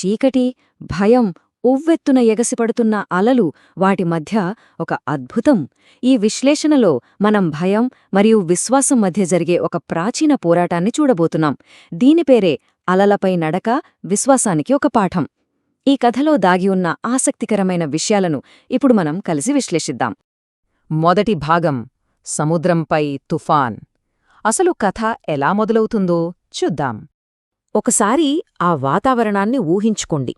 చీకటి, భయం, ఉవ్వెత్తున ఎగసిపడుతున్న అలలు వాటి మధ్య ఒక అద్భుతం. ఈ విశ్లేషణలో మనం భయం మరియు విశ్వాసం మధ్య జరిగే ఒక ప్రాచీన పోరాటాన్ని చూడబోతున్నాం. దీని పేరే అలలపై నడక, విశ్వాసానికి ఒక పాఠం. ఈ కథలో దాగి ఉన్న ఆసక్తికరమైన విషయాలను ఇప్పుడు మనం కలిసి విశ్లేషిద్దాం. మొదటి భాగం, సముద్రంపై తుఫాన్. అసలు కథ ఎలా మొదలవుతుందో చూద్దాం. ఒకసారి ఆ వాతావరణాన్ని ఊహించుకోండి.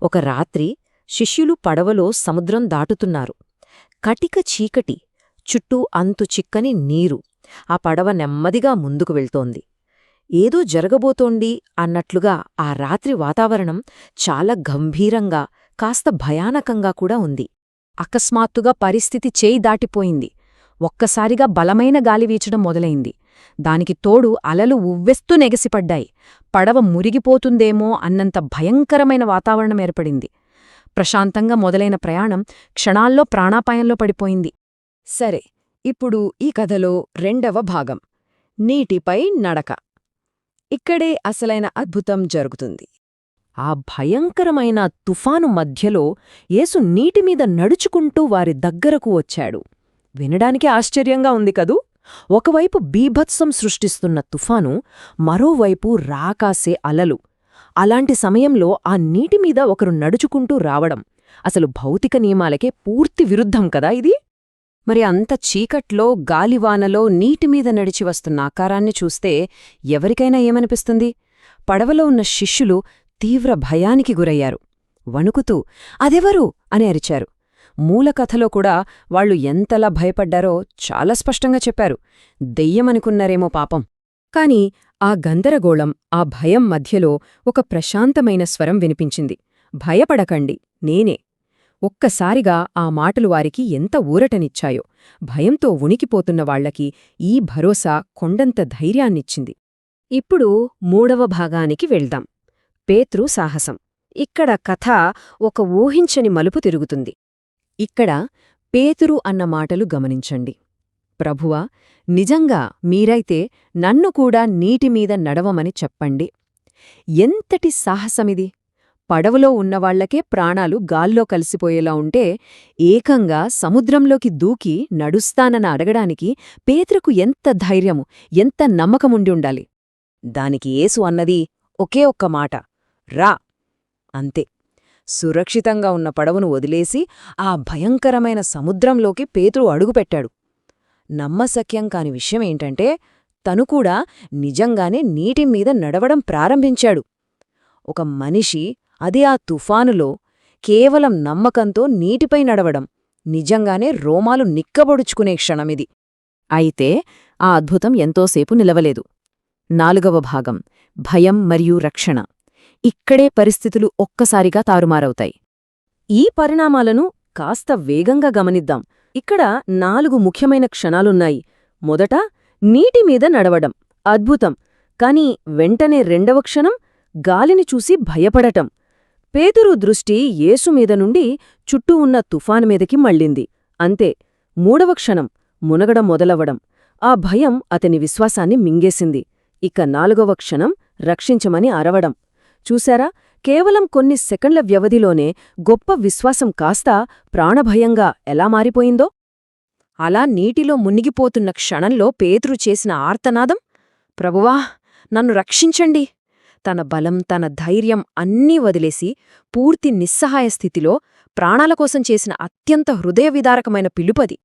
ఒక రాత్రి శిష్యులు పడవలో సముద్రం దాటుతున్నారు. కటిక చీకటి, చుట్టూ అంతు చిక్కని నీరు. ఆ పడవ నెమ్మదిగా ముందుకు వెళ్తోంది. ఏదో జరగబోతోంది అన్నట్లుగా ఆ రాత్రి వాతావరణం చాలా గంభీరంగా, కాస్త భయానకంగా కూడా ఉంది. అకస్మాత్తుగా పరిస్థితి చేయి దాటిపోయింది. ఒక్కసారిగా బలమైన గాలి వీచడం మొదలైంది. దానికి తోడు అలలు ఉవ్వెస్తూ నెగసిపడ్డాయి. పడవ మురిగిపోతుందేమో అన్నంత భయంకరమైన వాతావరణం ఏర్పడింది. ప్రశాంతంగా మొదలైన ప్రయాణం క్షణాల్లో ప్రాణాపాయంలో పడిపోయింది. సరే, ఇప్పుడు ఈ కథలో రెండవ భాగం, నీటిపై నడక. ఇక్కడే అసలైన అద్భుతం జరుగుతుంది. ఆ భయంకరమైన తుఫాను మధ్యలో యేసు నీటిమీద నడుచుకుంటూ వారి దగ్గరకు వచ్చాడు. వినడానికి ఆశ్చర్యంగా ఉంది కదూ! ఒకవైపు బీభత్సం సృష్టిస్తున్న తుఫాను, మరోవైపు రాకాసే అలలు. అలాంటి సమయంలో ఆ నీటిమీద ఒకరు నడుచుకుంటూ రావడం అసలు భౌతిక నియమాలకే పూర్తి విరుద్ధం కదా ఇది. మరి అంత చీకట్లో, గాలివానలో నీటిమీద నడిచి వస్తున్న ఆకారాన్ని చూస్తే ఎవరికైనా ఏమనిపిస్తుంది? పడవలో ఉన్న శిష్యులు తీవ్ర భయానికి గురయ్యారు. వణుకుతూ అదెవరు అని అరిచారు. మూలకథలో కూడా వాళ్లు ఎంతలా భయపడ్డారో చాలా స్పష్టంగా చెప్పారు. దెయ్యమనుకున్నారేమో పాపం. కాని ఆ గందరగోళం, ఆ భయం మధ్యలో ఒక ప్రశాంతమైన స్వరం వినిపించింది. భయపడకండి, నేనే. ఒక్కసారిగా ఆ మాటలు వారికి ఎంత ఊరటనిచ్చాయో. భయంతో ఉనికిపోతున్న వాళ్లకి ఈ భరోసా కొండంత ధైర్యాన్నిచ్చింది. ఇప్పుడు మూడవ భాగానికి వెళ్దాం. పేతురు సాహసం. ఇక్కడ కథ ఒక ఊహించని మలుపు తిరుగుతుంది. ఇక్కడ పేతురు అన్న మాటలు గమనించండి. ప్రభువా, నిజంగా మీరైతే నన్ను కూడా నీటిమీద నడవమని చెప్పండి. ఎంతటి సాహసమిది! పడవలో ఉన్నవాళ్లకే ప్రాణాలు గాల్లో కలిసిపోయేలా ఉంటే, ఏకంగా సముద్రంలోకి దూకి నడుస్తానని అడగడానికి పేతురుకు ఎంత ధైర్యము, ఎంత నమ్మకముండి ఉండాలి. దానికి యేసు అన్నది ఒకే ఒక్క మాట, రా, అంతే. సురక్షితంగా ఉన్న పడవను వదిలేసి ఆ భయంకరమైన సముద్రంలోకి పేతురు అడుగుపెట్టాడు. నమ్మశక్యం కాని విషయమేంటంటే, తను కూడా నిజంగానే నీటిమీద నడవడం ప్రారంభించాడు. ఒక మనిషి, అది ఆ తుఫానులో, కేవలం నమ్మకంతో నీటిపై నడవడం నిజంగానే రోమాలు నిక్కబొడుచుకునే క్షణమిది. అయితే ఆ అద్భుతం ఎంతోసేపు నిలవలేదు. నాలుగవ భాగం, భయం మరియు రక్షణ. ఇక్కడే పరిస్థితులు ఒక్కసారిగా తారుమారవుతాయి. ఈ పరిణామాలను కాస్త వేగంగా గమనిద్దాం. ఇక్కడ 4 ముఖ్యమైన క్షణాలున్నాయి. మొదట, నీటిమీద నడవడం, అద్భుతం. కాని వెంటనే రెండవ క్షణం, గాలిని చూసి భయపడటం. పేతురు దృష్టి యేసుమీద నుండి చుట్టూ ఉన్న తుఫాను మీదకి మళ్ళింది. అంతే. మూడవ క్షణం, మునగడం మొదలవడం. ఆ భయం అతని విశ్వాసాన్ని మింగేసింది. ఇక 4వ క్షణం, రక్షించమని అరవడం. చూశారా, కేవలం కొన్ని సెకండ్ల వ్యవధిలోనే గొప్ప విశ్వాసం కాస్త ప్రాణభయంగా ఎలా మారిపోయిందో. అలా నీటిలో మునిగిపోతున్న క్షణంలో పేతురు చేసిన ఆర్తనాదం, ప్రభువా, నన్ను రక్షించండి. తన బలం, తన ధైర్యం అన్నీ వదిలేసి పూర్తి నిస్సహాయ స్థితిలో ప్రాణాల కోసం చేసిన అత్యంత హృదయవిదారకమైన పిలుపది.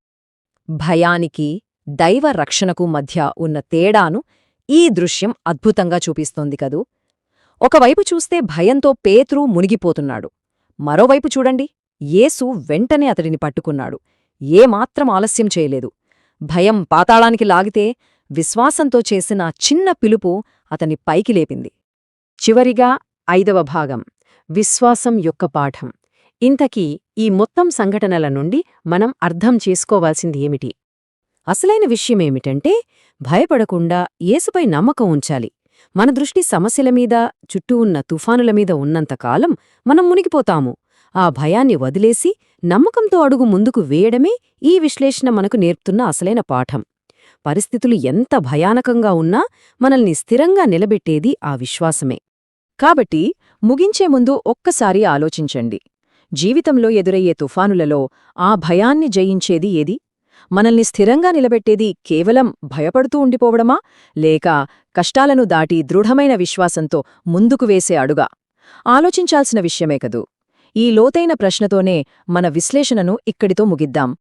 భయానికి, దైవ రక్షణకు మధ్య ఉన్న తేడాను ఈ దృశ్యం అద్భుతంగా చూపిస్తోంది కదూ. ఒకవైపు చూస్తే భయంతో పేతురు మునిగిపోతున్నాడు. మరోవైపు చూడండి, యేసు వెంటనే అతడిని పట్టుకున్నాడు. ఏమాత్రం ఆలస్యం చేయలేదు. భయం పాతాళానికి లాగితే, విశ్వాసంతో చేసిన చిన్న పిలుపు అతన్ని పైకి లేపింది. చివరిగా 5వ భాగం, విశ్వాసం యొక్క పాఠం. ఇంతకీ ఈ మొత్తం సంఘటనల నుండి మనం అర్థం చేసుకోవాల్సింది ఏమిటి? అసలైన విషయమేమిటంటే, భయపడకుండా యేసుపై నమ్మకం ఉంచాలి. మన దృష్టి సమస్యలమీద, చుట్టూ ఉన్న తుఫానులమీద ఉన్నంతకాలం మనం మునిగిపోతాము. ఆ భయాన్ని వదిలేసి నమ్మకంతో అడుగు ముందుకు వేయడమే ఈ విశ్లేషణ మనకు నేర్పుతున్న అసలైన పాఠం. పరిస్థితులు ఎంత భయానకంగా ఉన్నా మనల్ని స్థిరంగా నిలబెట్టేది ఆ విశ్వాసమే. కాబట్టి ముగించే ముందు ఒక్కసారి ఆలోచించండి. జీవితంలో ఎదురయ్యే తుఫానులలో ఆ భయాన్ని జయించేది ఏది? మనల్ని స్థిరంగా నిలబెట్టేది కేవలం భయపడుతూ ఉండిపోవడమా, లేక కష్టాలను దాటి దృఢమైన విశ్వాసంతో ముందుకు వేసే అడుగా? ఆలోచించాల్సిన విషయమే కదూ. ఈ లోతైన ప్రశ్నతోనే మన విశ్లేషణను ఇక్కడితో ముగిద్దాం.